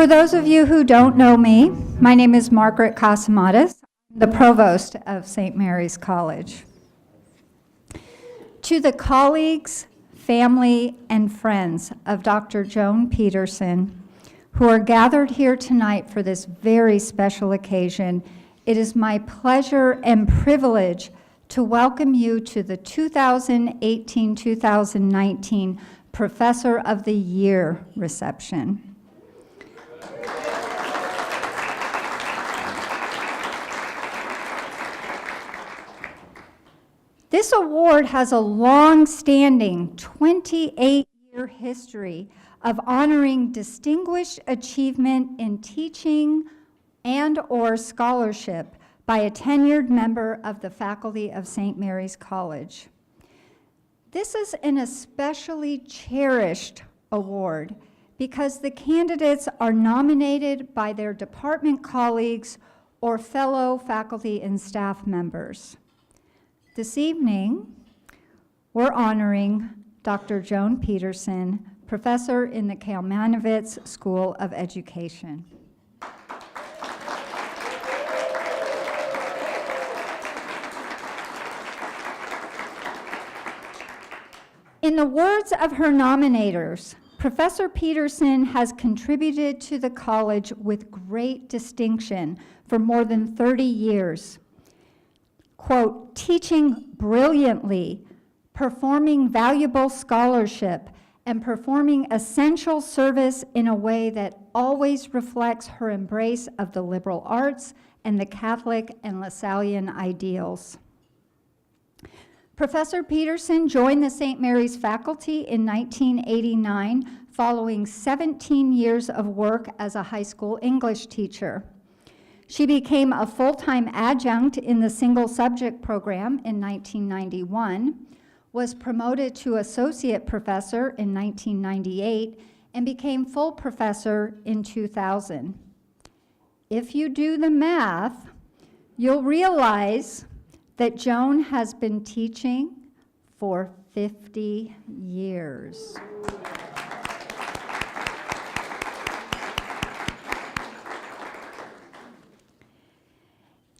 For those of you who don't know me, my name is Margaret Kalmanovitz, the provost of St. Mary's College. To the colleagues, family, and friends of Dr. Joan Peterson, who are gathered here tonight for this very special occasion, it is my pleasure and privilege to welcome you to the 2018-2019 Professor of the Year reception. This award has a long-standing 28-year history of honoring distinguished achievement in teaching and/or scholarship by a tenured member of the faculty of St. Mary's College. This is an especially cherished award because the candidates are nominated by their department colleagues or fellow faculty and staff members. This evening, we're honoring Dr. Joan Peterson, professor in the Kalmanovitz School of Education. In the words of her nominators, Professor Peterson has contributed to the college with great distinction for more than 30 years. Quote, teaching brilliantly, performing valuable scholarship, and performing essential service in a way that always reflects her embrace of the liberal arts and the Catholic and Lasallian ideals. Professor Peterson joined the St. Mary's faculty in 1989 following 17 years of work as a high school English teacher. She became a full-time adjunct in the single subject program in 1991, was promoted to associate professor in 1998, and became full professor in 2000. If you do the math, you'll realize that Joan has been teaching for 50 years.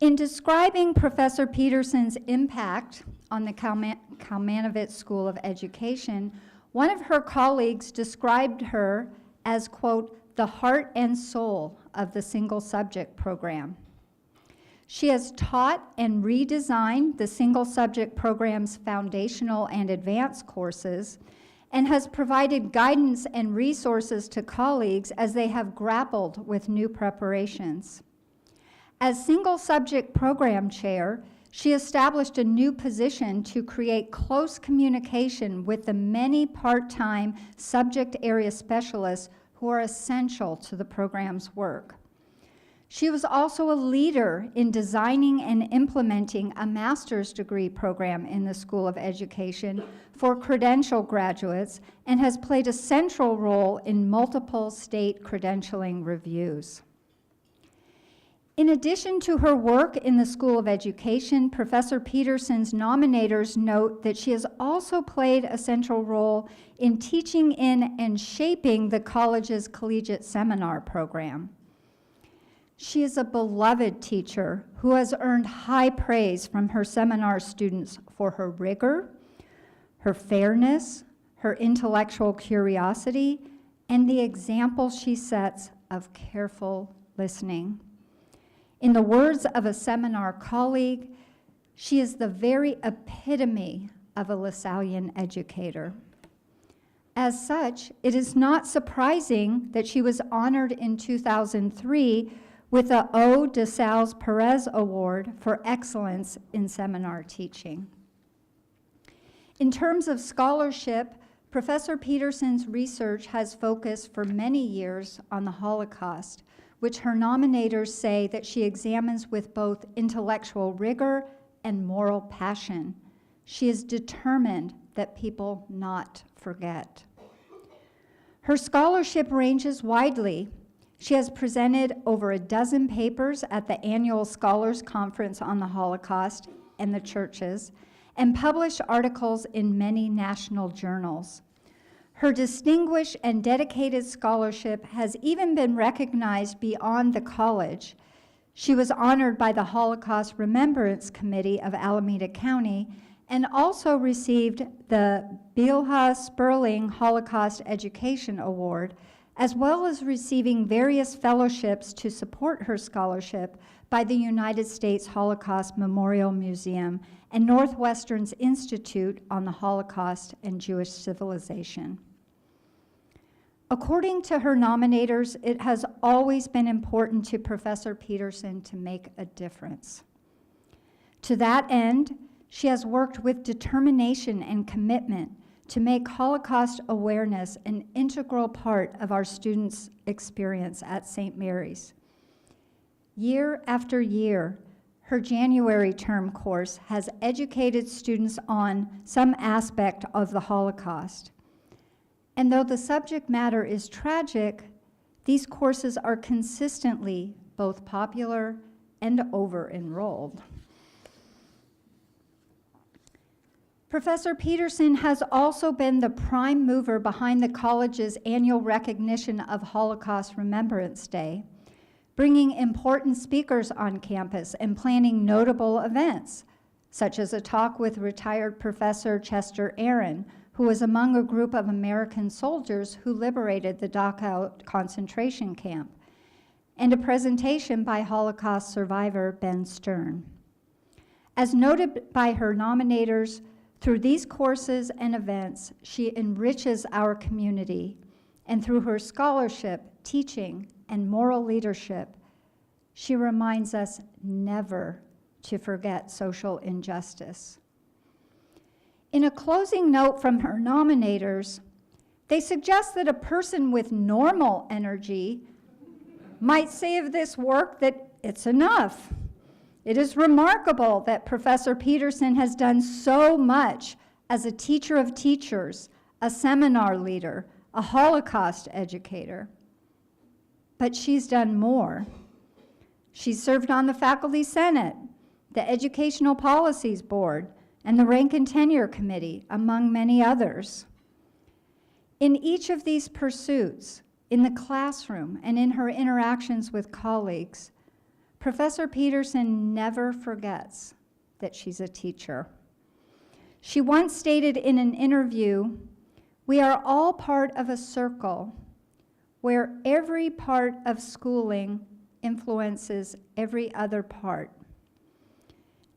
In describing Professor Peterson's impact on the Kalmanovitz School of Education, one of her colleagues described her as, quote, the heart and soul of the single subject program. She has taught and redesigned the single subject program's foundational and advanced courses and has provided guidance and resources to colleagues as they have grappled with new preparations. As single subject program chair, she established a new position to create close communication with the many part-time subject area specialists who are essential to the program's work. She was also a leader in designing and implementing a master's degree program in the School of Education for credential graduates and has played a central role in multiple state credentialing reviews. In addition to her work in the School of Education, Professor Peterson's nominators note that she has also played a central role in teaching in and shaping the college's Collegiate Seminar program. She is a beloved teacher who has earned high praise from her seminar students for her rigor, her fairness, her intellectual curiosity, and the example she sets of careful listening. In the words of a seminar colleague, she is the very epitome of a Lasallian educator. As such, it is not surprising that she was honored in 2003 with the O. de Salles Perez Award for Excellence in Seminar Teaching. In terms of scholarship, Professor Peterson's research has focused for many years on the Holocaust, which her nominators say that she examines with both intellectual rigor and moral passion. She is determined that people not forget. Her scholarship ranges widely. She has presented over a dozen papers at the annual Scholars Conference on the Holocaust and the Churches, and published articles in many national journals. Her distinguished and dedicated scholarship has even been recognized beyond the college. She was honored by the Holocaust Remembrance Committee of Alameda County and also received the Bilha Sperling Holocaust Education Award, as well as receiving various fellowships to support her scholarship by the United States Holocaust Memorial Museum and Northwestern's Institute on the Holocaust and Jewish Civilization. According to her nominators, it has always been important to Professor Peterson to make a difference. To that end, she has worked with determination and commitment to make Holocaust awareness an integral part of our students' experience at St. Mary's. Year after year, her January term course has educated students on some aspect of the Holocaust. And though the subject matter is tragic, these courses are consistently both popular and over-enrolled. Professor Peterson has also been the prime mover behind the college's annual recognition of Holocaust Remembrance Day, bringing important speakers on campus and planning notable events, such as a talk with retired Professor Chester Aaron, who was among a group of American soldiers who liberated the Dachau concentration camp, and a presentation by Holocaust survivor Ben Stern. As noted by her nominators, through these courses and events, she enriches our community, and through her scholarship, teaching, and moral leadership, she reminds us never to forget social injustice. In a closing note from her nominators, they suggest that a person with normal energy might say of this work that it's enough. It is remarkable that Professor Peterson has done so much as a teacher of teachers, a seminar leader, a Holocaust educator. But she's done more. She's served on the Faculty Senate, the Educational Policies Board, and the Rank and Tenure Committee, among many others. In each of these pursuits, in the classroom and in her interactions with colleagues, Professor Peterson never forgets that she's a teacher. She once stated in an interview, "We are all part of a circle where every part of schooling influences every other part.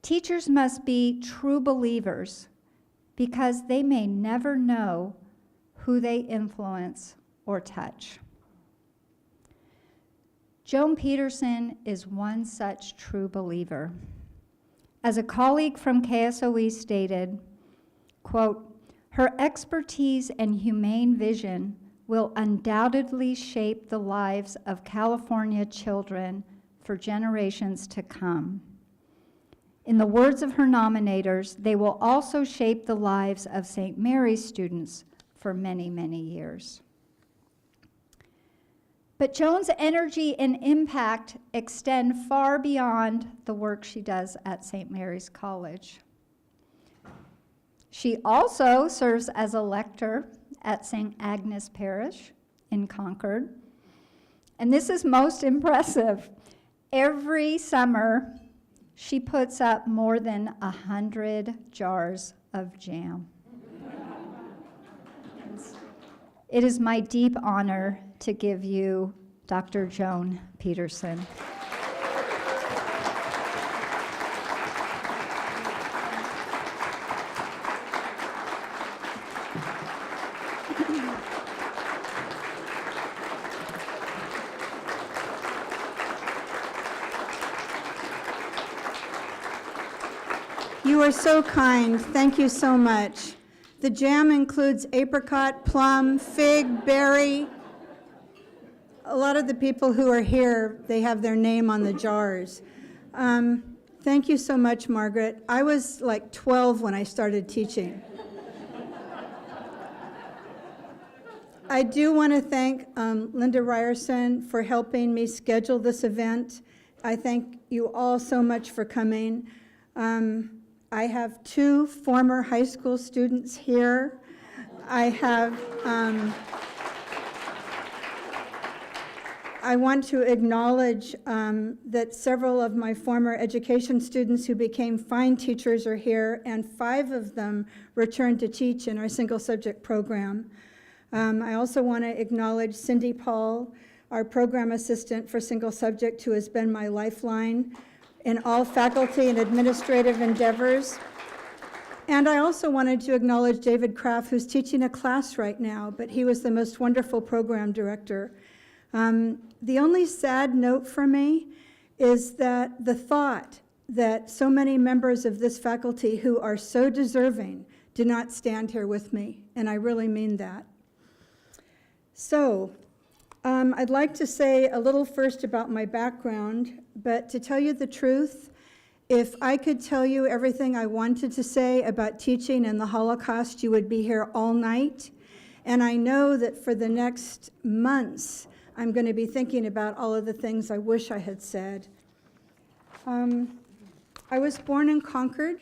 Teachers must be true believers because they may never know who they influence or touch." Joan Peterson is one such true believer. As a colleague from KSOE stated, quote, "Her expertise and humane vision will undoubtedly shape the lives of California children for generations to come. In the words of her nominators, they will also shape the lives of St. Mary's students for many, many years." But Joan's energy and impact extend far beyond the work she does at St. Mary's College. She also serves as a lector at St. Agnes Parish in Concord. And this is most impressive. Every summer, she puts up more than 100 jars of jam. It is my deep honor to give you Dr. Joan Peterson. You are so kind. Thank you so much. The jam includes apricot, plum, fig, berry. A lot of the people who are here, they have their name on the jars. Thank you so much, Margaret. I was like 12 when I started teaching. I do want to thank Linda Ryerson for helping me schedule this event. I thank you all so much for coming. I have 2 former high school students here. I want to acknowledge that several of my former education students who became fine teachers are here, and 5 of them returned to teach in our single subject program. I also want to acknowledge Cindy Paul, our program assistant for single subject, who has been my lifeline in all faculty and administrative endeavors. And I also wanted to acknowledge David Kraft, who's teaching a class right now, but he was the most wonderful program director. The only sad note for me is that the thought that so many members of this faculty who are so deserving do not stand here with me, and I really mean that. So, I'd like to say a little first about my background, but to tell you the truth, if I could tell you everything I wanted to say about teaching and the Holocaust, you would be here all night. And I know that for the next months, I'm going to be thinking about all of the things I wish I had said. I was born in Concord,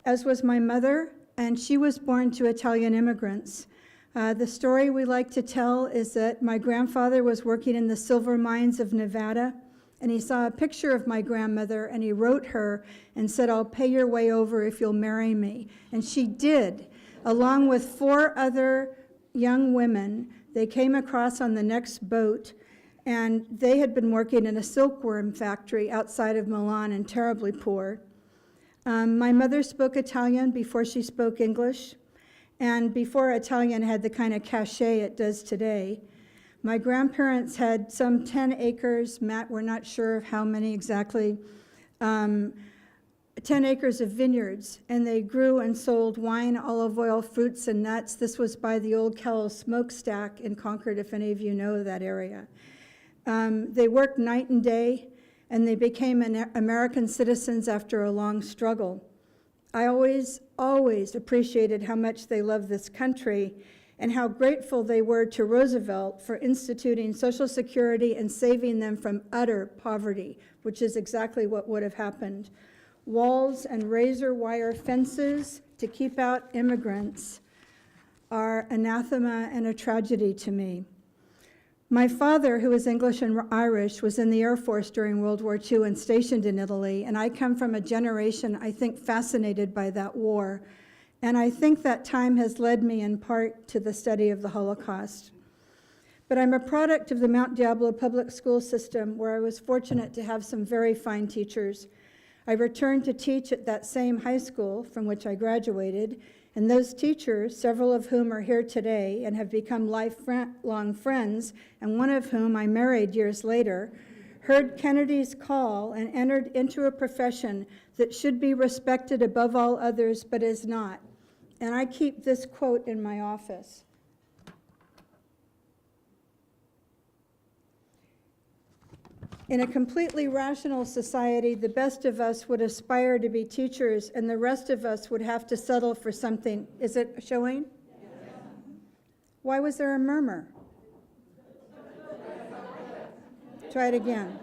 as was my mother, and she was born to Italian immigrants. The story we like to tell is that my grandfather was working in the silver mines of Nevada, and he saw a picture of my grandmother, and he wrote her and said, "I'll pay your way over if you'll marry me." And she did, along with 4 other young women. They came across on the next boat, and they had been working in a silkworm factory outside of Milan and terribly poor. My mother spoke Italian before she spoke English, and before Italian had the kind of cachet it does today. My grandparents had some 10 acres, Matt, we're not sure of how many exactly, 10 acres of vineyards, and they grew and sold wine, olive oil, fruits, and nuts. This was by the old Kellow smokestack in Concord, if any of you know that area. They worked night and day, and they became American citizens after a long struggle. I always appreciated how much they loved this country and how grateful they were to Roosevelt for instituting Social Security and saving them from utter poverty, which is exactly what would have happened. Walls and razor wire fences to keep out immigrants are anathema and a tragedy to me. My father, who is English and Irish, was in the Air Force during World War II and stationed in Italy, and I come from a generation, I think, fascinated by that war. And I think that time has led me in part to the study of the Holocaust. But I'm a product of the Mount Diablo public school system, where I was fortunate to have some very fine teachers. I returned to teach at that same high school from which I graduated, and those teachers, several of whom are here today and have become lifelong friends, and one of whom I married years later, heard Kennedy's call and entered into a profession that should be respected above all others, but is not. And I keep this quote in my office. In a completely rational society, the best of us would aspire to be teachers, and the rest of us would have to settle for something. Is it showing? Yes. Why was there a murmur? Try it again.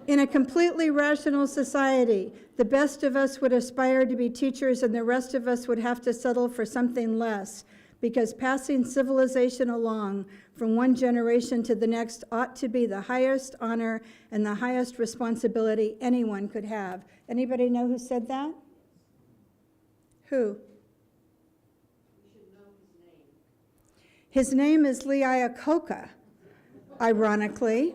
In a completely rational society, the best of us would aspire to be teachers, and the rest of us would have to settle for something less, because passing civilization along from one generation to the next ought to be the highest honor and the highest responsibility anyone could have. Anybody know who said that? Who? We should know his name. His name is Lee Iacocca, ironically.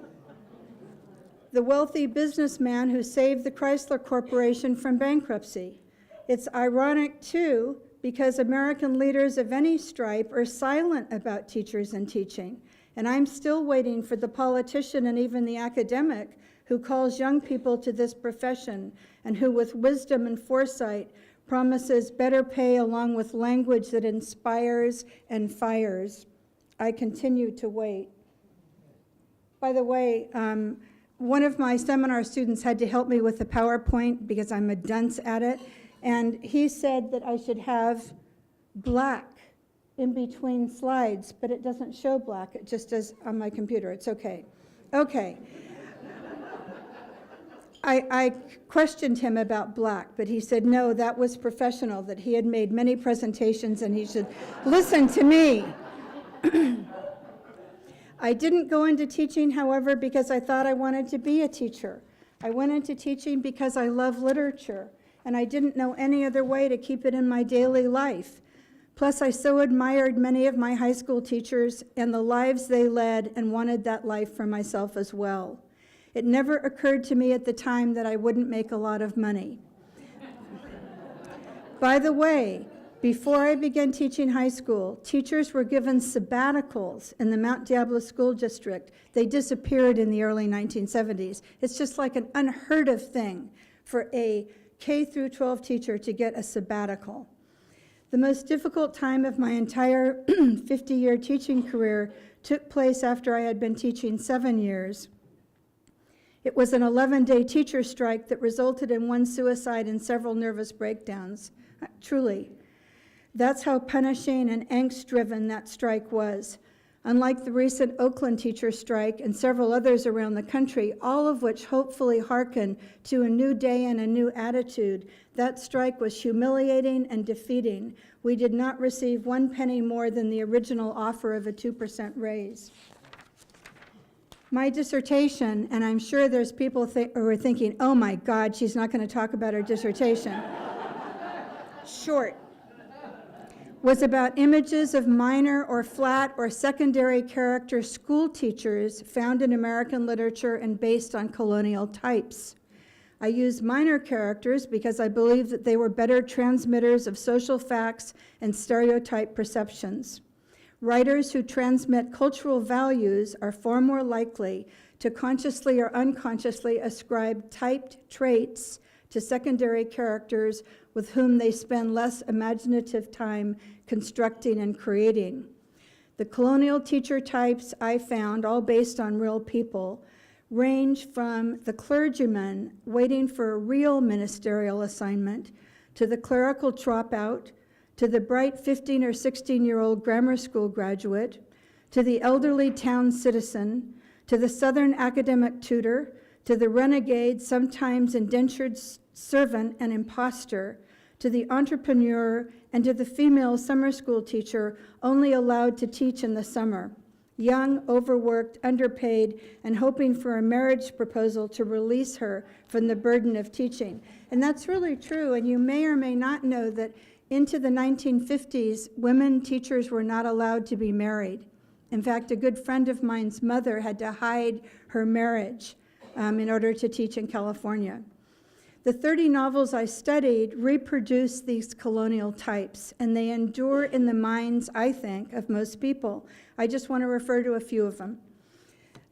The wealthy businessman who saved the Chrysler Corporation from bankruptcy. It's ironic, too, because American leaders of any stripe are silent about teachers and teaching. And I'm still waiting for the politician and even the academic who calls young people to this profession and who, with wisdom and foresight, promises better pay along with language that inspires and fires. I continue to wait. By the way, one of my seminar students had to help me with the PowerPoint because I'm a dunce at it. And he said that I should have black in between slides, but it doesn't show black. It just does on my computer. It's okay. Okay. I questioned him about black, but he said, no, that was professional, that he had made many presentations and he should listen to me. I didn't go into teaching, however, because I thought I wanted to be a teacher. I went into teaching because I love literature, and I didn't know any other way to keep it in my daily life. Plus, I so admired many of my high school teachers and the lives they led and wanted that life for myself as well. It never occurred to me at the time that I wouldn't make a lot of money. By the way, before I began teaching high school, teachers were given sabbaticals in the Mount Diablo School District. They disappeared in the early 1970s. It's just like an unheard of thing for a K through 12 teacher to get a sabbatical. The most difficult time of my entire 50-year teaching career took place after I had been teaching 7 years. It was an 11-day teacher strike that resulted in one suicide and several nervous breakdowns. Truly, that's how punishing and angst-driven that strike was. Unlike the recent Oakland teacher strike and several others around the country, all of which hopefully hearken to a new day and a new attitude, that strike was humiliating and defeating. We did not receive 1 penny more than the original offer of a 2% raise. My dissertation, and I'm sure there's people who are thinking, oh my God, she's not going to talk about her dissertation. Short. Was about images of minor or flat or secondary character school teachers found in American literature and based on colonial types. I used minor characters because I believe that they were better transmitters of social facts and stereotype perceptions. Writers who transmit cultural values are far more likely to consciously or unconsciously ascribe typed traits to secondary characters with whom they spend less imaginative time constructing and creating. The colonial teacher types I found, all based on real people, range from the clergyman waiting for a real ministerial assignment, to the clerical dropout, to the bright 15 or 16-year-old grammar school graduate, to the elderly town citizen, to the Southern academic tutor, to the renegade, sometimes indentured servant and imposter, to the entrepreneur, and to the female summer school teacher only allowed to teach in the summer, young, overworked, underpaid, and hoping for a marriage proposal to release her from the burden of teaching. And that's really true, and you may or may not know that into the 1950s, women teachers were not allowed to be married. In fact, a good friend of mine's mother had to hide her marriage in order to teach in California. The 30 novels I studied reproduce these colonial types, and they endure in the minds, I think, of most people. I just want to refer to a few of them.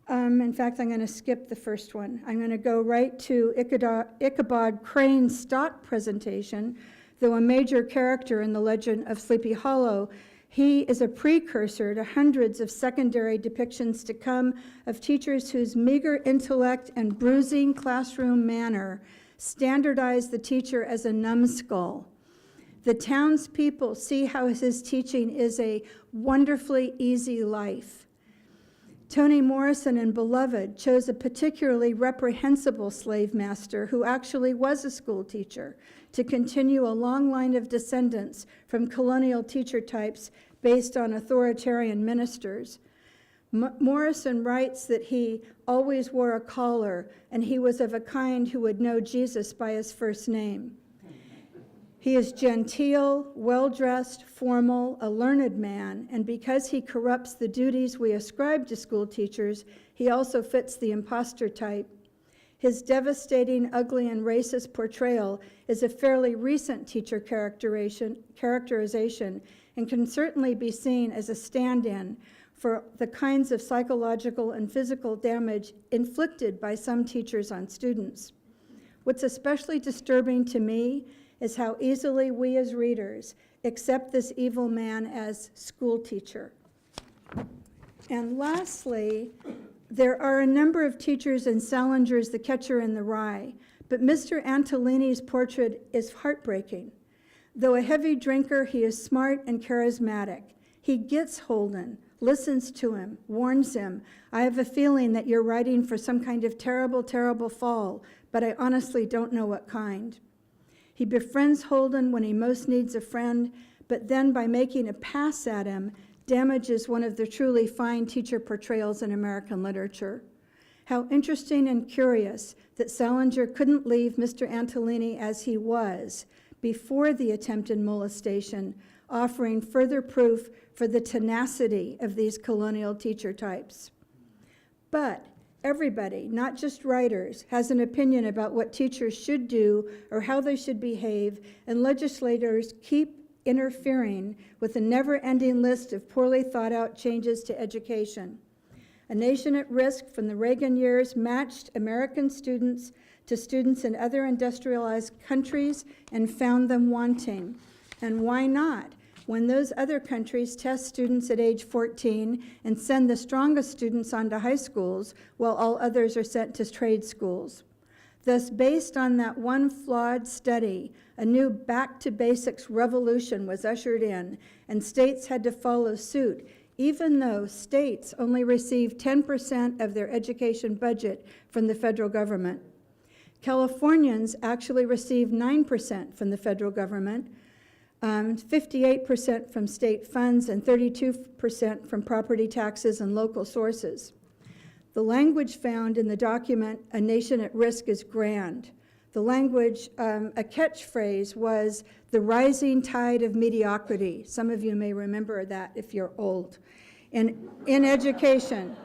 In fact, I'm going to skip the first one. I'm going to go right to Ichabod Crane's stock presentation. Though a major character in the legend of Sleepy Hollow, he is a precursor to hundreds of secondary depictions to come of teachers whose meager intellect and bruising classroom manner standardize the teacher as a numbskull. The townspeople see how his teaching is a wonderfully easy life. Toni Morrison in Beloved chose a particularly reprehensible slave master who actually was a school teacher to continue a long line of descendants from colonial teacher types based on authoritarian ministers. Morrison writes that he always wore a collar and he was of a kind who would know Jesus by his first name. He is genteel, well-dressed, formal, a learned man, and because he corrupts the duties we ascribe to school teachers, he also fits the imposter type. His devastating, ugly, and racist portrayal is a fairly recent teacher characterization and can certainly be seen as a stand-in for the kinds of psychological and physical damage inflicted by some teachers on students. What's especially disturbing to me is how easily we as readers accept this evil man as school teacher. And lastly, there are a number of teachers in Salinger's The Catcher in the Rye, but Mr. Antolini's portrait is heartbreaking. Though a heavy drinker, he is smart and charismatic. He gets Holden, listens to him, warns him, "I have a feeling that you're writing for some kind of terrible, terrible fall, but I honestly don't know what kind." He befriends Holden when he most needs a friend, but then by making a pass at him, damages one of the truly fine teacher portrayals in American literature. How interesting and curious that Salinger couldn't leave Mr. Antolini as he was before the attempted molestation, offering further proof for the tenacity of these colonial teacher types. But everybody, not just writers, has an opinion about what teachers should do or how they should behave, and legislators keep interfering with a never-ending list of poorly thought-out changes to education. A Nation at Risk from the Reagan years matched American students to students in other industrialized countries and found them wanting. And why not? When those other countries test students at age 14 and send the strongest students on to high schools, while all others are sent to trade schools. Thus, based on that one flawed study, a new back-to-basics revolution was ushered in, and states had to follow suit, even though states only receive 10% of their education budget from the federal government. Californians actually receive 9% from the federal government, 58% from state funds, and 32% from property taxes and local sources. The language found in the document, "A Nation at Risk," is grand. The language, a catchphrase was "the rising tide of mediocrity." Some of you may remember that if you're old, in education.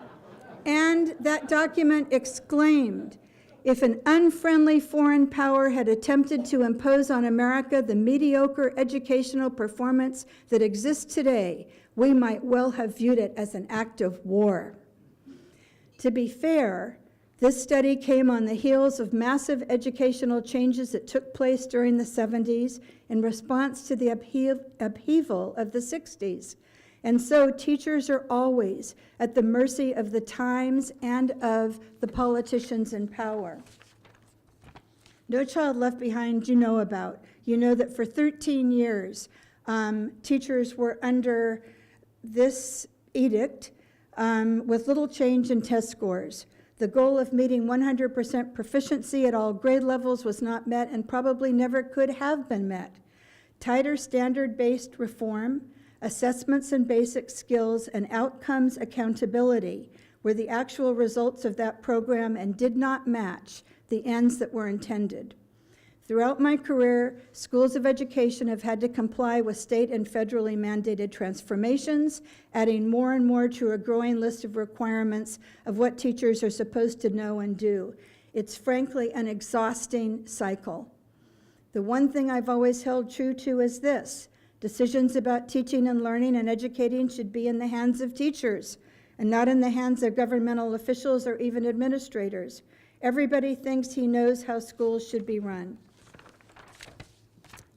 And that document exclaimed, "If an unfriendly foreign power had attempted to impose on America the mediocre educational performance that exists today, we might well have viewed it as an act of war." To be fair, this study came on the heels of massive educational changes that took place during the 70s in response to the upheaval of the 60s. And so teachers are always at the mercy of the times and of the politicians in power. No Child Left Behind you know about. You know that for 13 years, teachers were under this edict with little change in test scores. The goal of meeting 100% proficiency at all grade levels was not met and probably never could have been met. Tighter standard-based reform, assessments in basic skills, and outcomes accountability were the actual results of that program and did not match the ends that were intended. Throughout my career, schools of education have had to comply with state and federally mandated transformations, adding more and more to a growing list of requirements of what teachers are supposed to know and do. It's frankly an exhausting cycle. The one thing I've always held true to is this: decisions about teaching and learning and educating should be in the hands of teachers and not in the hands of governmental officials or even administrators. Everybody thinks he knows how schools should be run.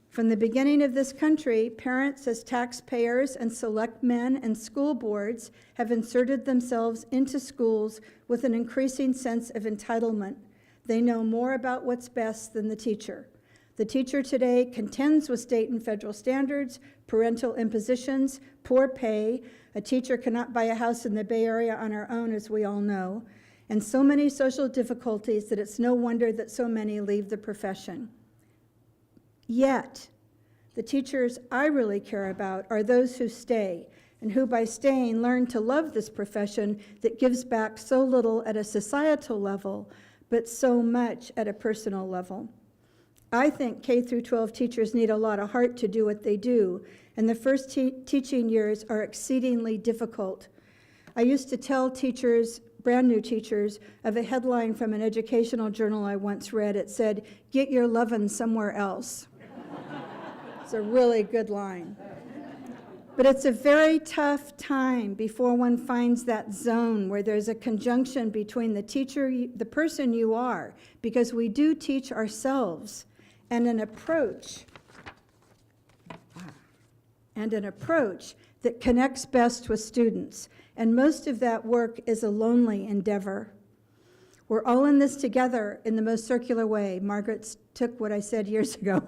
From the beginning of this country, parents as taxpayers and selectmen and school boards have inserted themselves into schools with an increasing sense of entitlement. They know more about what's best than the teacher. The teacher today contends with state and federal standards, parental impositions, poor pay. A teacher cannot buy a house in the Bay Area on her own, as we all know, and so many social difficulties that it's no wonder that so many leave the profession. Yet, the teachers I really care about are those who stay, and who by staying learn to love this profession that gives back so little at a societal level, but so much at a personal level. I think K through 12 teachers need a lot of heart to do what they do, and the first teaching years are exceedingly difficult. I used to tell teachers, brand new teachers, of a headline from an educational journal I once read. It said, "Get your lovin' somewhere else." It's a really good line. But it's a very tough time before one finds that zone where there's a conjunction between the teacher, the person you are, because we do teach ourselves, and an approach that connects best with students. And most of that work is a lonely endeavor. We're all in this together in the most circular way. Margaret took what I said years ago.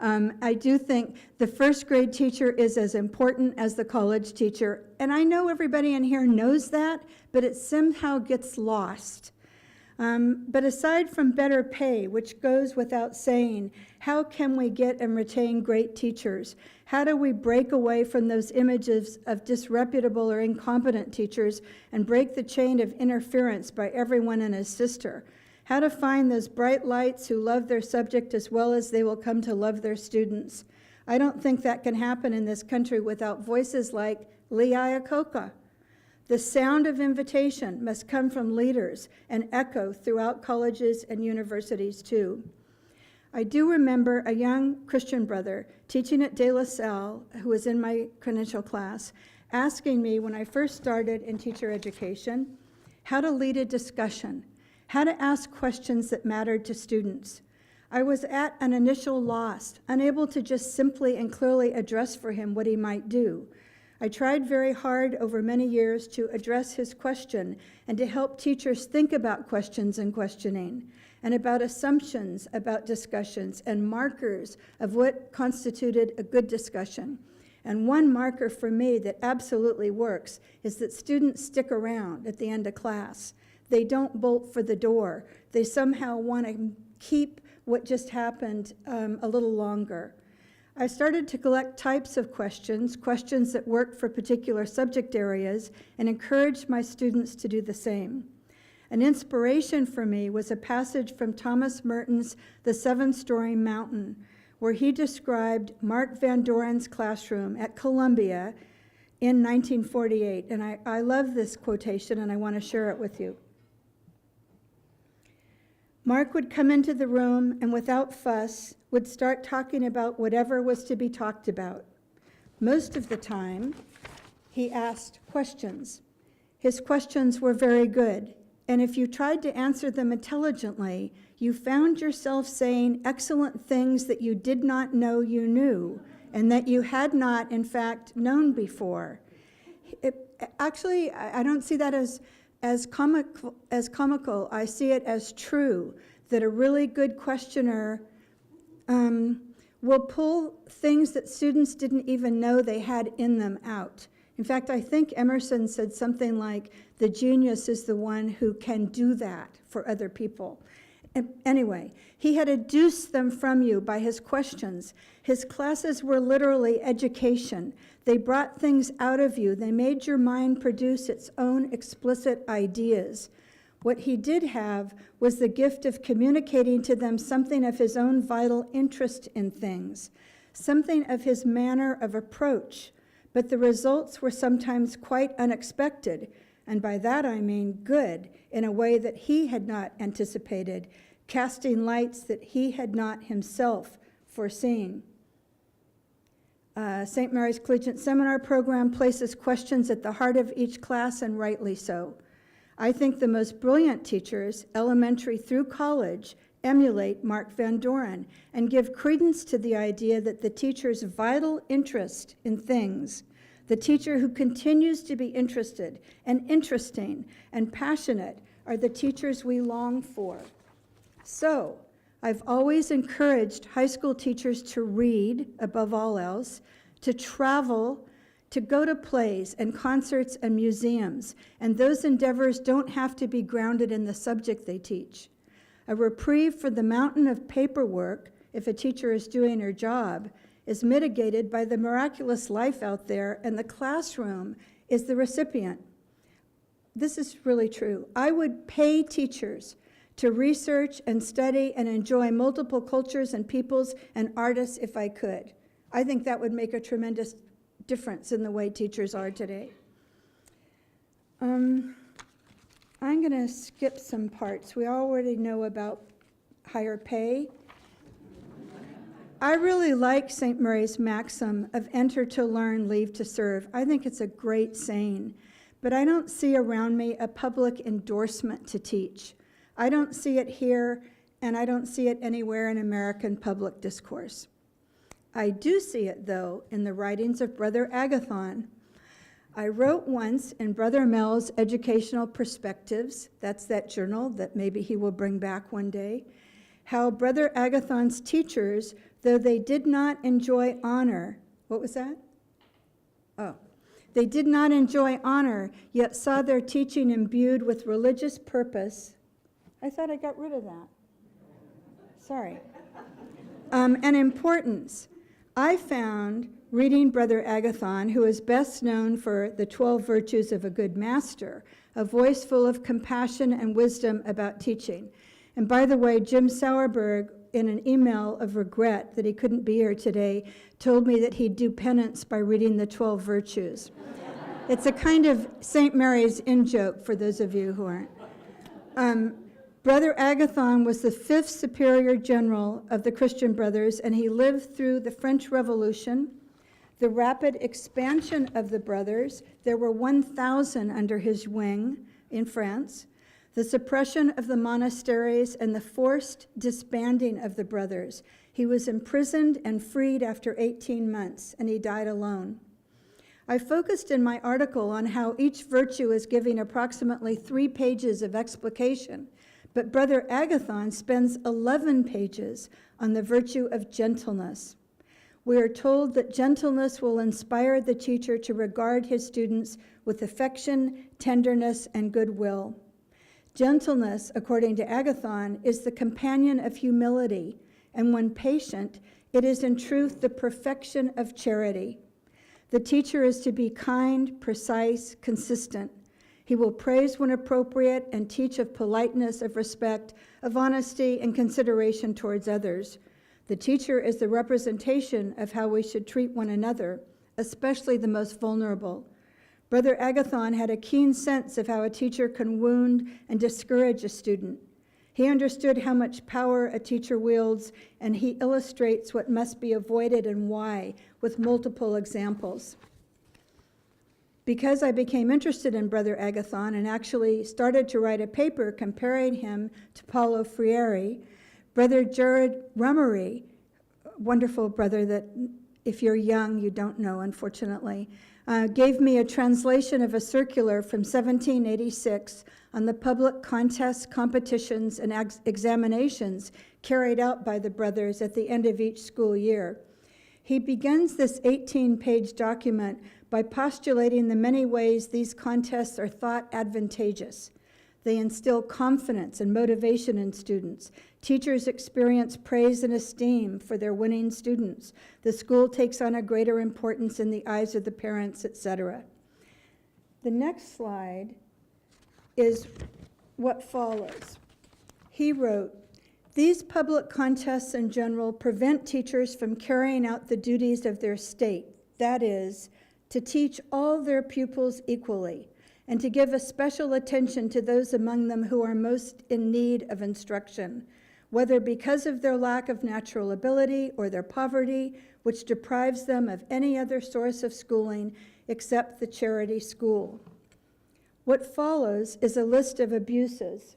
I do think the first grade teacher is as important as the college teacher, and I know everybody in here knows that, but it somehow gets lost. But aside from better pay, which goes without saying, how can we get and retain great teachers? How do we break away from those images of disreputable or incompetent teachers and break the chain of interference by everyone and his sister? How to find those bright lights who love their subject as well as they will come to love their students? I don't think that can happen in this country without voices like Lee Iacocca. The sound of invitation must come from leaders and echo throughout colleges and universities too. I do remember a young Christian brother teaching at De La Salle, who was in my credential class, asking me when I first started in teacher education, how to lead a discussion, how to ask questions that mattered to students. I was at an initial loss, unable to just simply and clearly address for him what he might do. I tried very hard over many years to address his question and to help teachers think about questions and questioning, and about assumptions about discussions and markers of what constituted a good discussion. And one marker for me that absolutely works is that students stick around at the end of class. They don't bolt for the door. They somehow want to keep what just happened a little longer. I started to collect types of questions that worked for particular subject areas, and encouraged my students to do the same. An inspiration for me was a passage from Thomas Merton's The Seven-Story Mountain, where he described Mark Van Doren's classroom at Columbia in 1948. And I love this quotation, and I want to share it with you. Mark would come into the room and without fuss would start talking about whatever was to be talked about. Most of the time, he asked questions. His questions were very good, and if you tried to answer them intelligently, you found yourself saying excellent things that you did not know you knew, and that you had not, in fact, known before. Actually, I don't see that as comical. I see it as true, that a really good questioner will pull things that students didn't even know they had in them out. In fact, I think Emerson said something like, the genius is the one who can do that for other people. And anyway, he had educed them from you by his questions. His classes were literally education. They brought things out of you. They made your mind produce its own explicit ideas. What he did have was the gift of communicating to them something of his own vital interest in things, something of his manner of approach, but the results were sometimes quite unexpected, and by that I mean good, in a way that he had not anticipated, casting lights that he had not himself foreseen. St. Mary's Collegiate Seminar program places questions at the heart of each class, and rightly so. I think the most brilliant teachers, elementary through college, emulate Mark Van Doren and give credence to the idea that the teacher's vital interest in things, the teacher who continues to be interested and interesting and passionate, are the teachers we long for. So, I've always encouraged high school teachers to read, above all else, to travel, to go to plays and concerts and museums, and those endeavors don't have to be grounded in the subject they teach. A reprieve for the mountain of paperwork, if a teacher is doing her job, is mitigated by the miraculous life out there, and the classroom is the recipient. This is really true. I would pay teachers to research and study and enjoy multiple cultures and peoples and artists if I could. I think that would make a tremendous difference in the way teachers are today. I'm going to skip some parts. We already know about higher pay. I really like St. Mary's maxim of enter to learn, leave to serve. I think it's a great saying, but I don't see around me a public endorsement to teach. I don't see it here, and I don't see it anywhere in American public discourse. I do see it, though, in the writings of Brother Agathon. I wrote once in Brother Mel's Educational Perspectives, that's that journal that maybe he will bring back one day, how Brother Agathon's teachers, though they did not enjoy honor, what was that? Oh, they did not enjoy honor, yet saw their teaching imbued with religious purpose. I thought I got rid of that. Sorry. And importance. I found, reading Brother Agathon, who is best known for the 12 virtues of a good master, a voice full of compassion and wisdom about teaching. And by the way, Jim Sauerberg, in an email of regret that he couldn't be here today, told me that he'd do penance by reading the 12 virtues. It's a kind of St. Mary's in-joke for those of you who aren't. Brother Agathon was the 5th Superior General of the Christian Brothers, and he lived through the French Revolution, the rapid expansion of the Brothers. There were 1,000 under his wing in France, the suppression of the monasteries, and the forced disbanding of the Brothers. He was imprisoned and freed after 18 months, and he died alone. I focused in my article on how each virtue is giving approximately 3 pages of explication, but Brother Agathon spends 11 pages on the virtue of gentleness. We are told that gentleness will inspire the teacher to regard his students with affection, tenderness, and goodwill. Gentleness, according to Agathon, is the companion of humility, and when patient, it is in truth the perfection of charity. The teacher is to be kind, precise, consistent. He will praise when appropriate and teach of politeness, of respect, of honesty, and consideration towards others. The teacher is the representation of how we should treat one another, especially the most vulnerable. Brother Agathon had a keen sense of how a teacher can wound and discourage a student. He understood how much power a teacher wields, and he illustrates what must be avoided and why with multiple examples. Because I became interested in Brother Agathon and actually started to write a paper comparing him to Paulo Freire, Brother Jared Rummery, wonderful brother that if you're young you don't know, unfortunately, gave me a translation of a circular from 1786 on the public contests, competitions, and examinations carried out by the brothers at the end of each school year. He begins this 18-page document by postulating the many ways these contests are thought advantageous. They instill confidence and motivation in students. Teachers experience praise and esteem for their winning students. The school takes on a greater importance in the eyes of the parents, etc. The next slide is what follows. He wrote, "These public contests in general prevent teachers from carrying out the duties of their state, that is, to teach all their pupils equally, and to give a special attention to those among them who are most in need of instruction, whether because of their lack of natural ability or their poverty, which deprives them of any other source of schooling except the charity school." What follows is a list of abuses.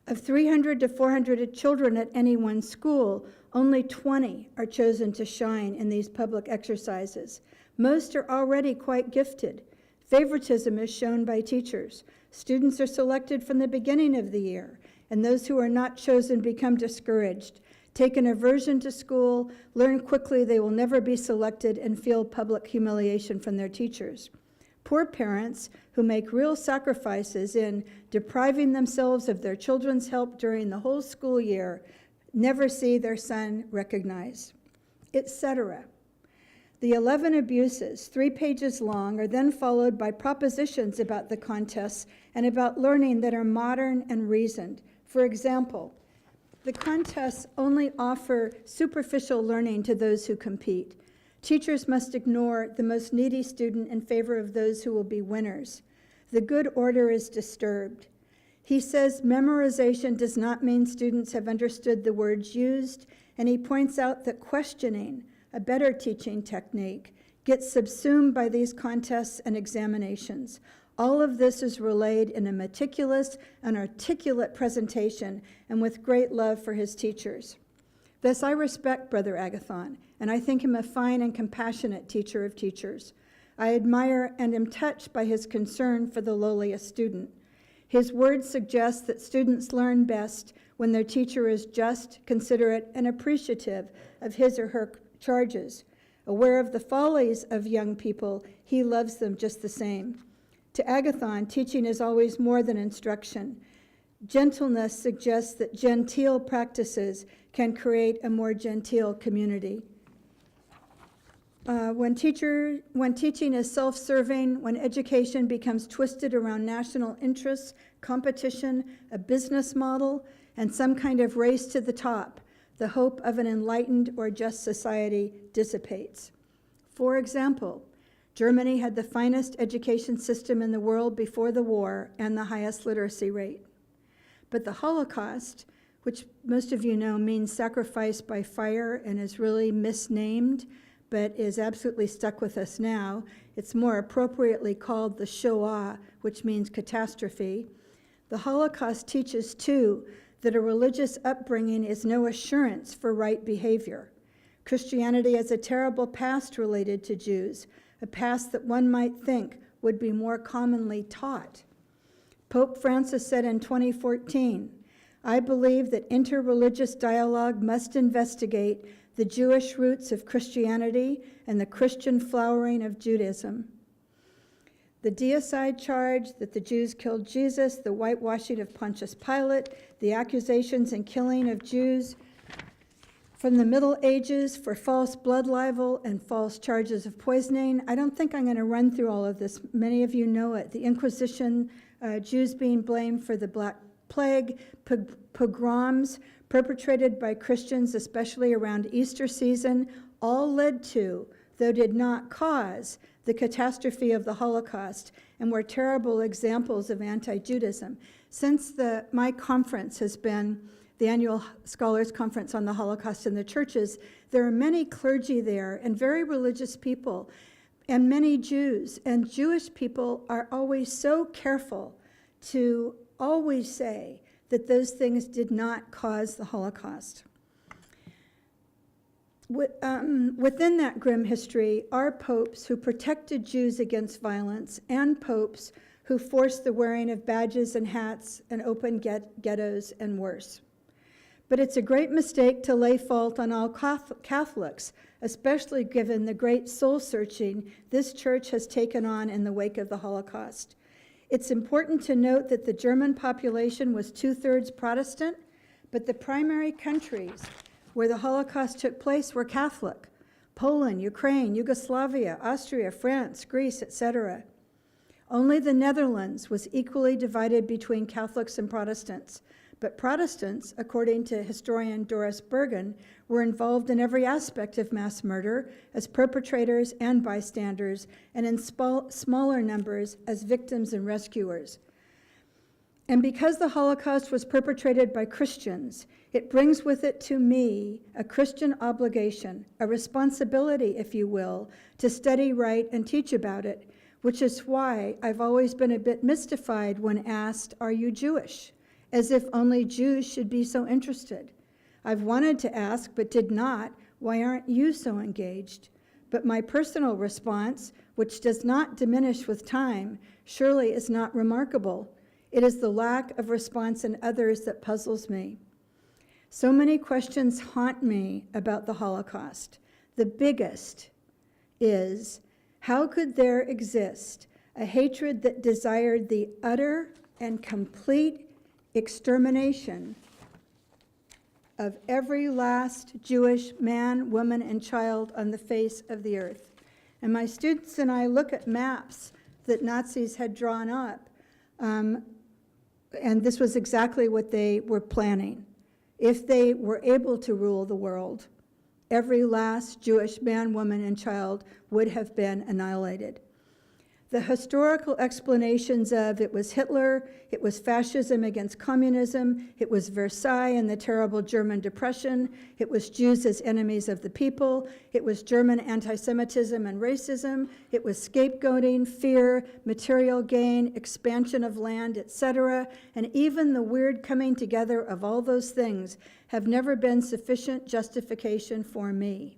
Of 300 to 400 children at any one school, only 20 are chosen to shine in these public exercises. Most are already quite gifted. Favoritism is shown by teachers. Students are selected from the beginning of the year, and those who are not chosen become discouraged, take an aversion to school, learn quickly they will never be selected, and feel public humiliation from their teachers. Poor parents who make real sacrifices in depriving themselves of their children's help during the whole school year never see their son recognized, etc. The 11 abuses, 3 pages long, are then followed by propositions about the contests and about learning that are modern and reasoned. For example, the contests only offer superficial learning to those who compete. Teachers must ignore the most needy student in favor of those who will be winners. The good order is disturbed. He says memorization does not mean students have understood the words used, and he points out that questioning, a better teaching technique, gets subsumed by these contests and examinations. All of this is relayed in a meticulous and articulate presentation and with great love for his teachers. Thus, I respect Brother Agathon, and I think him a fine and compassionate teacher of teachers. I admire and am touched by his concern for the lowliest student. His words suggest that students learn best when their teacher is just, considerate, and appreciative of his or her charges. Aware of the follies of young people, he loves them just the same. To Agathon, teaching is always more than instruction. Gentleness suggests that genteel practices can create a more genteel community. When teaching is self-serving, when education becomes twisted around national interests, competition, a business model, and some kind of race to the top, the hope of an enlightened or just society dissipates. For example, Germany had the finest education system in the world before the war and the highest literacy rate. But the Holocaust, which most of you know means sacrifice by fire and is really misnamed, but is absolutely stuck with us now. It's more appropriately called the Shoah, which means catastrophe. The Holocaust teaches, too, that a religious upbringing is no assurance for right behavior. Christianity has a terrible past related to Jews, a past that one might think would be more commonly taught. Pope Francis said in 2014, "I believe that interreligious dialogue must investigate the Jewish roots of Christianity and the Christian flowering of Judaism." The deicide charge that the Jews killed Jesus, the whitewashing of Pontius Pilate, the accusations and killing of Jews from the Middle Ages for false blood libel and false charges of poisoning. I don't think I'm going to run through all of this. Many of you know it. The Inquisition, Jews being blamed for the Black Plague, pogroms perpetrated by Christians, especially around Easter season, all led to, though did not cause, the catastrophe of the Holocaust and were terrible examples of anti-Judaism. Since my conference has been the annual Scholars Conference on the Holocaust in the churches, there are many clergy there and very religious people and many Jews. And Jewish people are always so careful to always say that those things did not cause the Holocaust. Within that grim history are popes who protected Jews against violence and popes who forced the wearing of badges and hats and open ghettos and worse. But it's a great mistake to lay fault on all Catholics, especially given the great soul-searching this church has taken on in the wake of the Holocaust. It's important to note that the German population was 2/3 Protestant, but the primary countries where the Holocaust took place were Catholic: Poland, Ukraine, Yugoslavia, Austria, France, Greece, etc. Only the Netherlands was equally divided between Catholics and Protestants, but Protestants, according to historian Doris Bergen, were involved in every aspect of mass murder as perpetrators and bystanders, and in smaller numbers as victims and rescuers. And because the Holocaust was perpetrated by Christians, it brings with it to me a Christian obligation, a responsibility, if you will, to study, write, and teach about it, which is why I've always been a bit mystified when asked, "Are you Jewish?" As if only Jews should be so interested. I've wanted to ask, but did not, "Why aren't you so engaged?" But my personal response, which does not diminish with time, surely is not remarkable. It is the lack of response in others that puzzles me. So many questions haunt me about the Holocaust. The biggest is, how could there exist a hatred that desired the utter and complete extermination of every last Jewish man, woman, and child on the face of the earth? And my students and I look at maps that Nazis had drawn up, and this was exactly what they were planning. If they were able to rule the world, every last Jewish man, woman, and child would have been annihilated. The historical explanations of it was Hitler, it was fascism against communism, it was Versailles and the terrible German Depression, it was Jews as enemies of the people, it was German anti-Semitism and racism, it was scapegoating, fear, material gain, expansion of land, etc., and even the weird coming together of all those things have never been sufficient justification for me.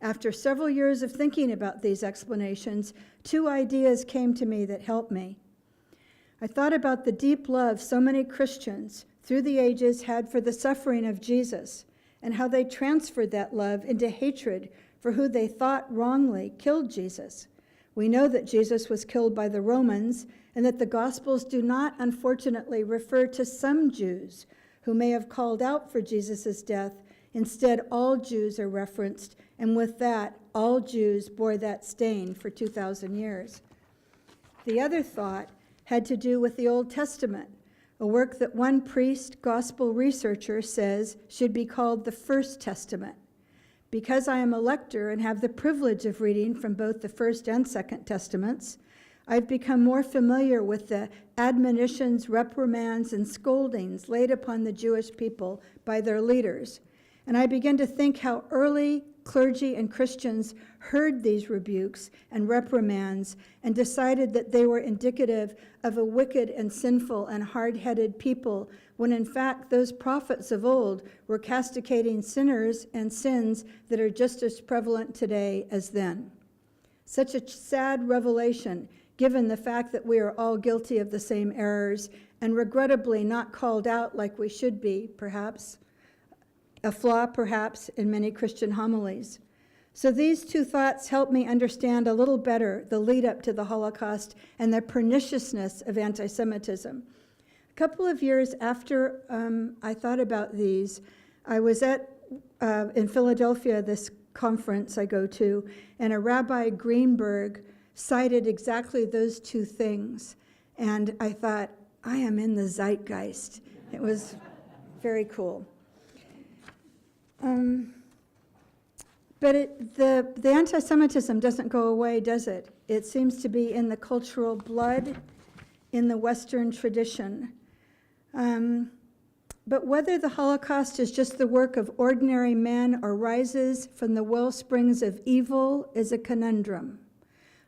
After several years of thinking about these explanations, 2 ideas came to me that helped me. I thought about the deep love so many Christians through the ages had for the suffering of Jesus, and how they transferred that love into hatred for who they thought wrongly killed Jesus. We know that Jesus was killed by the Romans, and that the Gospels do not, unfortunately, refer to some Jews who may have called out for Jesus' death. Instead, all Jews are referenced, and with that, all Jews bore that stain for 2,000 years. The other thought had to do with the Old Testament, a work that one priest gospel researcher says should be called the First Testament. Because I am a lector and have the privilege of reading from both the First and Second Testaments, I've become more familiar with the admonitions, reprimands, and scoldings laid upon the Jewish people by their leaders. And I begin to think how early clergy and Christians heard these rebukes and reprimands and decided that they were indicative of a wicked and sinful and hard-headed people, when in fact those prophets of old were castigating sinners and sins that are just as prevalent today as then. Such a sad revelation, given the fact that we are all guilty of the same errors and regrettably not called out like we should be, perhaps, a flaw perhaps in many Christian homilies. So these 2 thoughts help me understand a little better the lead up to the Holocaust and the perniciousness of anti-Semitism. A couple of years after I thought about these, I was in Philadelphia, this conference I go to, and a Rabbi Greenberg cited exactly those 2 things. And I thought, I am in the zeitgeist. It was very cool. But the anti-Semitism doesn't go away, does it? It seems to be in the cultural blood, in the Western tradition. But whether the Holocaust is just the work of ordinary men or rises from the well springs of evil is a conundrum.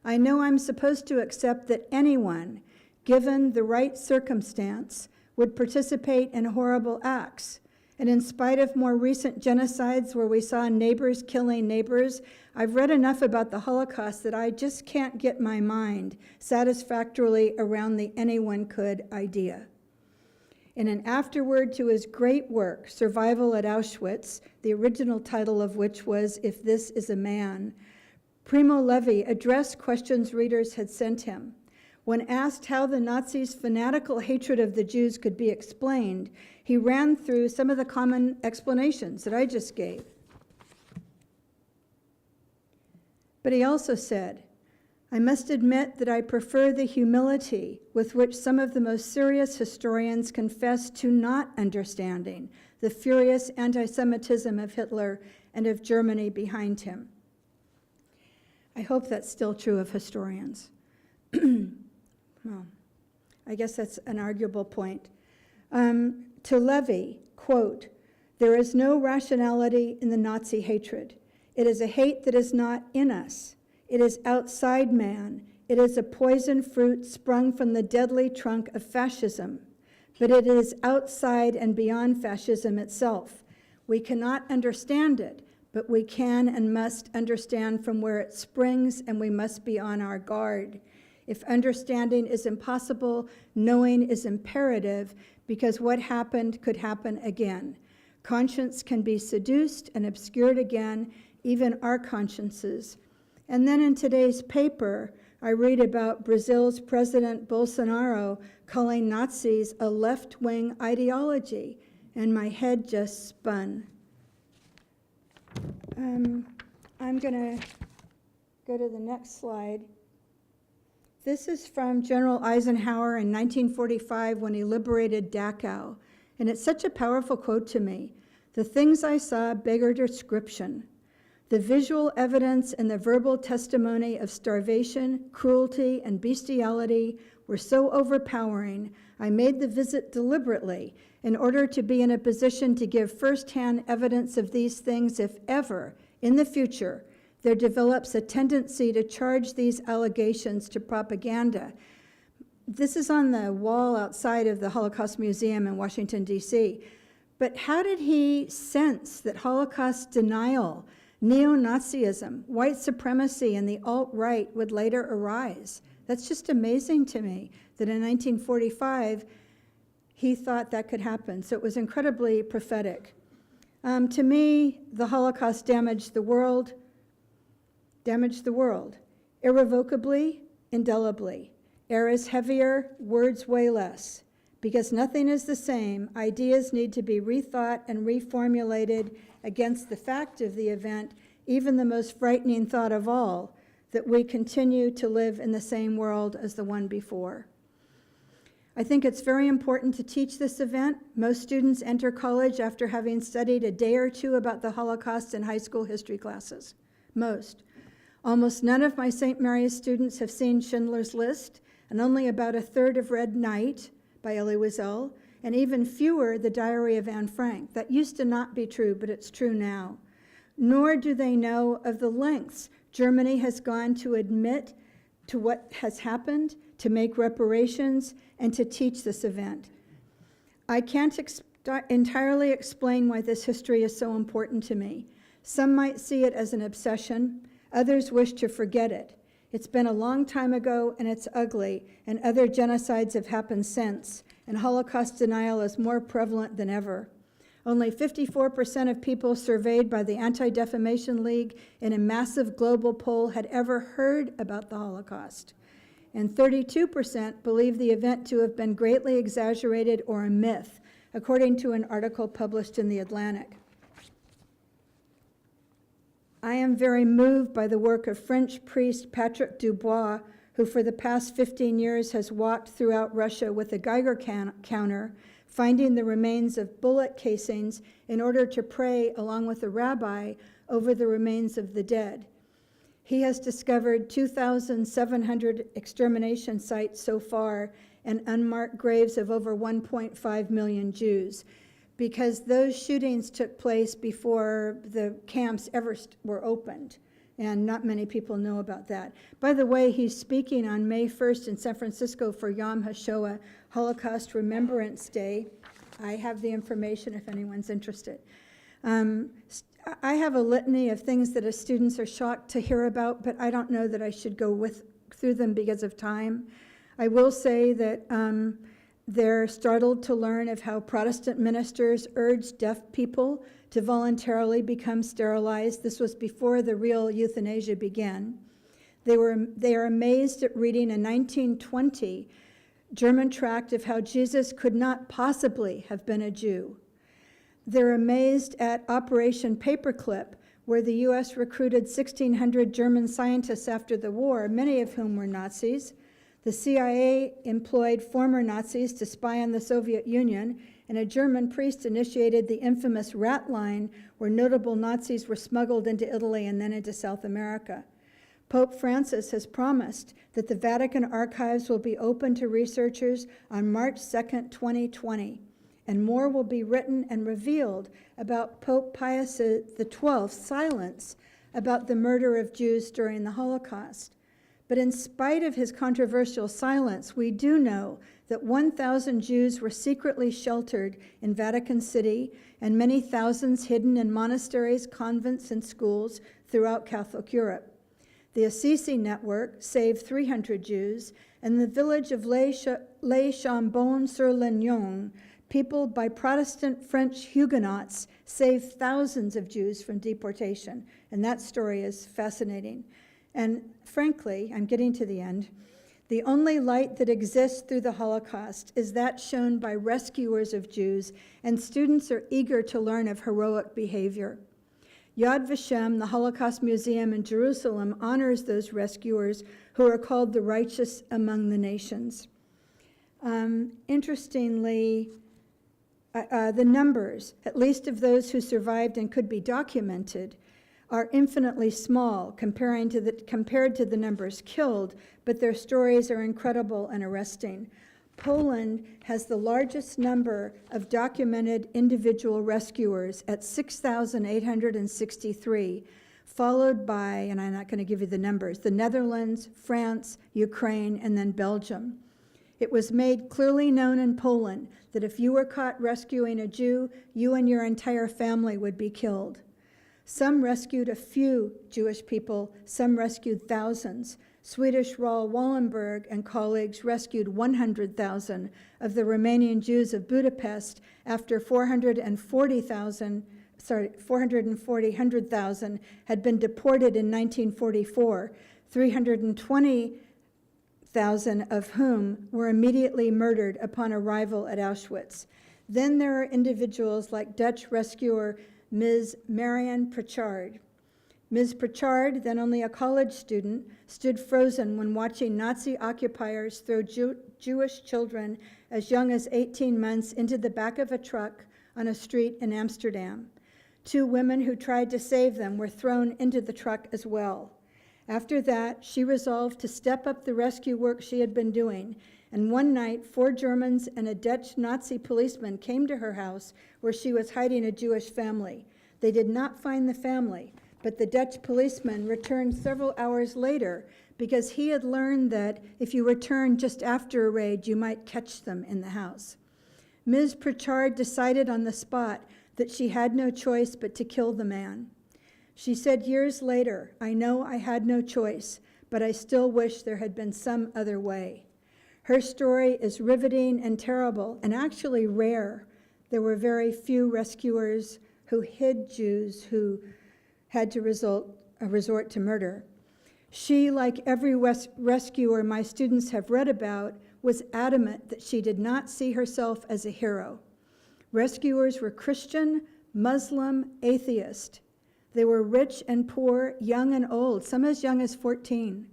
I know I'm supposed to accept that anyone, given the right circumstance, would participate in horrible acts. And in spite of more recent genocides where we saw neighbors killing neighbors, I've read enough about the Holocaust that I just can't get my mind satisfactorily around the anyone could idea. In an afterword to his great work, Survival at Auschwitz, the original title of which was If This Is a Man, Primo Levi addressed questions readers had sent him. When asked how the Nazis' fanatical hatred of the Jews could be explained, he ran through some of the common explanations that I just gave. But he also said, I must admit that I prefer the humility with which some of the most serious historians confess to not understanding the furious anti-Semitism of Hitler and of Germany behind him. I hope that's still true of historians. Well, I guess that's an arguable point. To Levy, quote, there is no rationality in the Nazi hatred. It is a hate that is not in us. It is outside man. It is a poison fruit sprung from the deadly trunk of fascism. But it is outside and beyond fascism itself. We cannot understand it, but we can and must understand from where it springs, and we must be on our guard. If understanding is impossible, knowing is imperative, because what happened could happen again. Conscience can be seduced and obscured again, even our consciences. And then in today's paper, I read about Brazil's President Bolsonaro calling Nazis a left-wing ideology, and my head just spun. I'm going to go to the next slide. This is from General Eisenhower in 1945 when he liberated Dachau, and it's such a powerful quote to me. The things I saw beggar description. The visual evidence and the verbal testimony of starvation, cruelty, and bestiality were so overpowering, I made the visit deliberately in order to be in a position to give firsthand evidence of these things if ever, in the future, there develops a tendency to charge these allegations to propaganda. This is on the wall outside of the Holocaust Museum in Washington, D.C. But how did he sense that Holocaust denial Neo-Nazism, white supremacy, and the alt-right would later arise. That's just amazing to me that in 1945, he thought that could happen. So it was incredibly prophetic. To me, the Holocaust damaged the world, irrevocably, indelibly. Air is heavier, words weigh less. Because nothing is the same, ideas need to be rethought and reformulated against the fact of the event, even the most frightening thought of all, that we continue to live in the same world as the one before. I think it's very important to teach this event. Most students enter college after having studied a day or two about the Holocaust in high school history classes. Most. Almost none of my St. Mary's students have seen Schindler's List, and only about a third have read Night by Elie Wiesel, and even fewer The Diary of Anne Frank. That used to not be true, but it's true now. Nor do they know of the lengths Germany has gone to admit to what has happened, to make reparations, and to teach this event. I can't entirely explain why this history is so important to me. Some might see it as an obsession. Others wish to forget it. It's been a long time ago, and it's ugly, and other genocides have happened since, and Holocaust denial is more prevalent than ever. Only 54% of people surveyed by the Anti-Defamation League in a massive global poll had ever heard about the Holocaust, and 32% believe the event to have been greatly exaggerated or a myth, according to an article published in The Atlantic. I am very moved by the work of French priest Patrick Dubois, who for the past 15 years has walked throughout Russia with a Geiger counter, finding the remains of bullet casings in order to pray along with a rabbi over the remains of the dead. He has discovered 2,700 extermination sites so far and unmarked graves of over 1.5 million Jews, because those shootings took place before the camps ever were opened, and not many people know about that. By the way, he's speaking on May 1st in San Francisco for Yom HaShoah, Holocaust Remembrance Day. I have the information if anyone's interested. I have a litany of things that as students are shocked to hear about, but I don't know that I should go through them because of time. I will say that they're startled to learn of how Protestant ministers urged deaf people to voluntarily become sterilized. This was before the real euthanasia began. They are amazed at reading a 1920 German tract of how Jesus could not possibly have been a Jew. They're amazed at Operation Paperclip, where the U.S. recruited 1,600 German scientists after the war, many of whom were Nazis. The CIA employed former Nazis to spy on the Soviet Union, and a German priest initiated the infamous rat line, where notable Nazis were smuggled into Italy and then into South America. Pope Francis has promised that the Vatican archives will be open to researchers on March 2nd, 2020, and more will be written and revealed about Pope Pius XII's silence about the murder of Jews during the Holocaust. But in spite of his controversial silence, we do know that 1,000 Jews were secretly sheltered in Vatican City and many thousands hidden in monasteries, convents, and schools throughout Catholic Europe. The Assisi Network saved 300 Jews, and the village of Les Chambon-sur-Lignon, peopled by Protestant French Huguenots, saved thousands of Jews from deportation. And that story is fascinating. And frankly, I'm getting to the end, the only light that exists through the Holocaust is that shown by rescuers of Jews, and students are eager to learn of heroic behavior. Yad Vashem, the Holocaust Museum in Jerusalem, honors those rescuers who are called the righteous among the nations. Interestingly, the numbers, at least of those who survived and could be documented, are infinitely small compared to the numbers killed, but their stories are incredible and arresting. Poland has the largest number of documented individual rescuers at 6,863, followed by, and I'm not going to give you the numbers, the Netherlands, France, Ukraine, and then Belgium. It was made clearly known in Poland that if you were caught rescuing a Jew, you and your entire family would be killed. Some rescued a few Jewish people, some rescued thousands. Swedish Raoul Wallenberg and colleagues rescued 100,000 of the Romanian Jews of Budapest after 440,000 had been deported in 1944, 320,000 of whom were immediately murdered upon arrival at Auschwitz. Then there are individuals like Dutch rescuer Ms. Marianne Pritchard. Ms. Pritchard, then only a college student, stood frozen when watching Nazi occupiers throw Jewish children as young as 18 months into the back of a truck on a street in Amsterdam. 2 women who tried to save them were thrown into the truck as well. After that, she resolved to step up the rescue work she had been doing, and one night, 4 Germans and a Dutch Nazi policeman came to her house where she was hiding a Jewish family. They did not find the family, but the Dutch policeman returned several hours later because he had learned that if you returned just after a raid, you might catch them in the house. Ms. Pritchard decided on the spot that she had no choice but to kill the man. She said years later, "I know I had no choice, but I still wish there had been some other way." Her story is riveting and terrible, and actually rare. There were very few rescuers who hid Jews who had to resort to murder. She, like every rescuer my students have read about, was adamant that she did not see herself as a hero. Rescuers were Christian, Muslim, atheist. They were rich and poor, young and old, some as young as 14,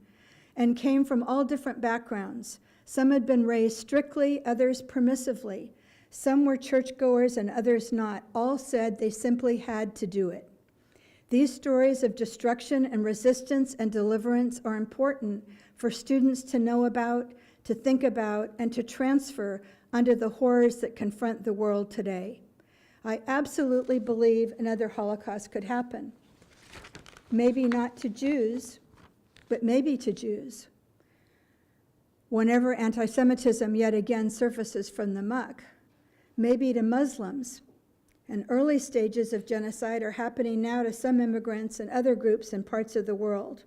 and came from all different backgrounds. Some had been raised strictly, others permissively. Some were churchgoers and others not. All said they simply had to do it. These stories of destruction and resistance and deliverance are important for students to know about, to think about, and to transfer onto the horrors that confront the world today. I absolutely believe another Holocaust could happen. Maybe not to Jews, but maybe to Jews. Whenever anti-Semitism yet again surfaces from the muck, maybe to Muslims. And early stages of genocide are happening now to some immigrants and other groups in parts of the world.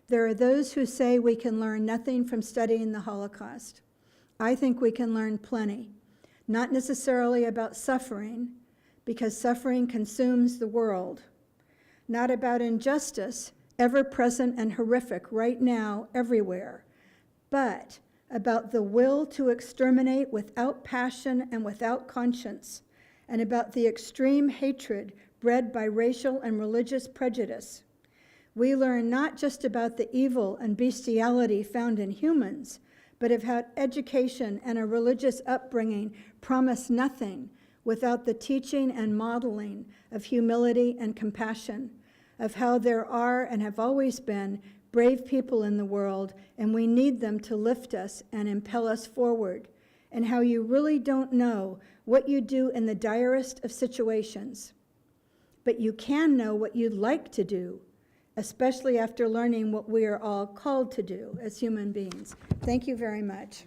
There are those who say we can learn nothing from studying the Holocaust. I think we can learn plenty, not necessarily about suffering, because suffering consumes the world, not about injustice, ever present and horrific right now, everywhere, but about the will to exterminate without passion and without conscience, and about the extreme hatred bred by racial and religious prejudice. We learn not just about the evil and bestiality found in humans, but of how education and a religious upbringing promise nothing without the teaching and modeling of humility and compassion, of how there are and have always been brave people in the world, and we need them to lift us and impel us forward, and how you really don't know what you do in the direst of situations, but you can know what you'd like to do, especially after learning what we are all called to do as human beings. Thank you very much.